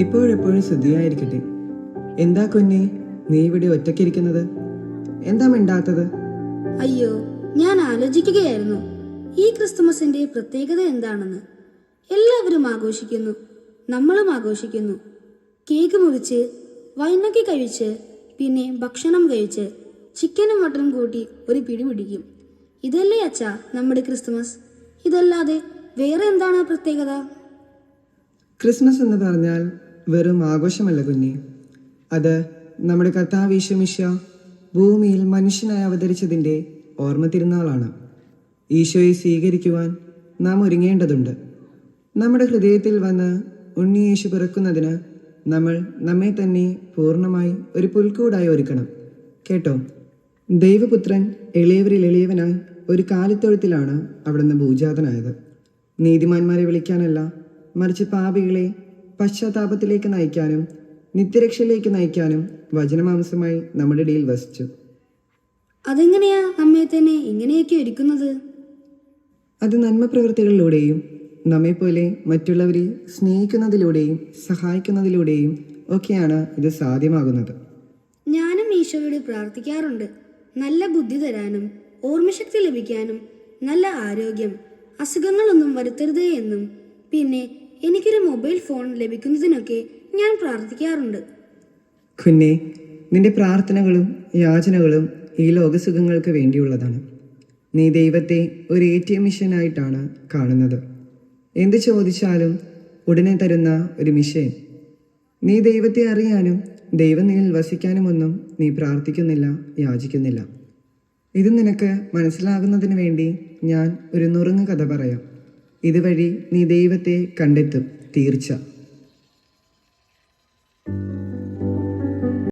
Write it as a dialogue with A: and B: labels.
A: ഇപ്പോഴെപ്പോഴും ശുദ്ധിയായിരിക്കട്ടെ. എന്താ കുഞ്ഞെ, നീ ഇവിടെ ഒറ്റയ്ക്കിരിക്കുന്നത്? എന്താ മിണ്ടാത്തത്?
B: അയ്യോ, ഞാൻ ആലോചിക്കുകയായിരുന്നു ഈ ക്രിസ്തുമസിന്റെ പ്രത്യേകത എന്താണെന്ന്. എല്ലാവരും ആഘോഷിക്കുന്നു, നമ്മളും ആഘോഷിക്കുന്നു. കേക്ക് മുറിച്ച്, വൈനൊക്കെ കഴിച്ച്, പിന്നെ ഭക്ഷണം കഴിച്ച്, ചിക്കനും മട്ടനും കൂട്ടി ഒരു പിടി പിടിക്കും. ഇതല്ലേ അച്ഛാ നമ്മുടെ ക്രിസ്തുമസ്? ഇതല്ലാതെ വേറെ എന്താണ് പ്രത്യേകത?
A: ക്രിസ്മസ് എന്ന് പറഞ്ഞാൽ വെറും ആഘോഷമല്ല കുഞ്ഞെ. അത് നമ്മുടെ കർത്താവ് യേശു മിശിഹ ഭൂമിയിൽ മനുഷ്യനായി അവതരിച്ചതിൻ്റെ ഓർമ്മ തിരുനാളാണ്. ഈശോയെ സ്വീകരിക്കുവാൻ നാം ഒരുങ്ങേണ്ടതുണ്ട്. നമ്മുടെ ഹൃദയത്തിൽ വന്ന് ഉണ്ണി യേശു പിറക്കുന്നതിന് നമ്മൾ നമ്മെ തന്നെ പൂർണ്ണമായി ഒരു പുൽക്കൂടായി ഒരുക്കണം. കേട്ടോ, ദൈവപുത്രൻ എളിയവരിൽ എളിയവനായി ഒരു കാലിത്തൊഴുത്തിലാണ് അവിടുന്ന് ഭൂജാതനായത്. നീതിമാന്മാരെ വിളിക്കാനല്ല, മറിച്ച് പാപികളെ പശ്ചാത്താപത്തിലേക്ക് നയിക്കാനും നിത്യരക്ഷയിലേക്ക് നയിക്കാനും വചനമാംസമായി നമ്മുടെ ഇടയിൽ വസിച്ചു.
B: അതെങ്ങനെയാ നമ്മെ തന്നെ ഇങ്ങനെയൊക്കെ ഒരുക്കുന്നത്?
A: അത് നന്മ പ്രവൃത്തികളിലൂടെയും നമ്മെപ്പോലെ മറ്റുള്ളവരെ സ്നേഹിക്കുന്നതിലൂടെയും സഹായിക്കുന്നതിലൂടെയും ഒക്കെയാണ് ഇത് സാധ്യമാകുന്നത്.
B: ഞാനും ഈശോയോട് പ്രാർത്ഥിക്കാറുണ്ട്, നല്ല ബുദ്ധി തരാനും ഓർമ്മശക്തി ലഭിക്കാനും നല്ല ആരോഗ്യം, അസുഖങ്ങളൊന്നും വരുത്തരുതേ എന്നും പിന്നെ എനിക്കൊരു മൊബൈൽ ഫോൺ ലഭിക്കുന്നതിനൊക്കെ ഞാൻ പ്രാർത്ഥിക്കാറുണ്ട്.
A: കുഞ്ഞെ, നിന്റെ പ്രാർത്ഥനകളും യാചനകളും ഈ ലോകസുഖങ്ങൾക്ക് വേണ്ടിയുള്ളതാണ്. നീ ദൈവത്തെ ഒരു ATM മിഷനായിട്ടാണ് കാണുന്നത്. എന്ത് ചോദിച്ചാലും ഉടനെ തരുന്ന ഒരു മിഷൻ. നീ ദൈവത്തെ അറിയാനും ദൈവം നിന്നിൽ വസിക്കാനുമൊന്നും നീ പ്രാർത്ഥിക്കുന്നില്ല, യാചിക്കുന്നില്ല. ഇത് നിനക്ക് മനസ്സിലാകുന്നതിന് വേണ്ടി ഞാൻ ഒരു നുറുങ്ങ് കഥ പറയാം. ഇതുവഴി നീ ദൈവത്തെ കണ്ടെത്തും, തീർച്ച.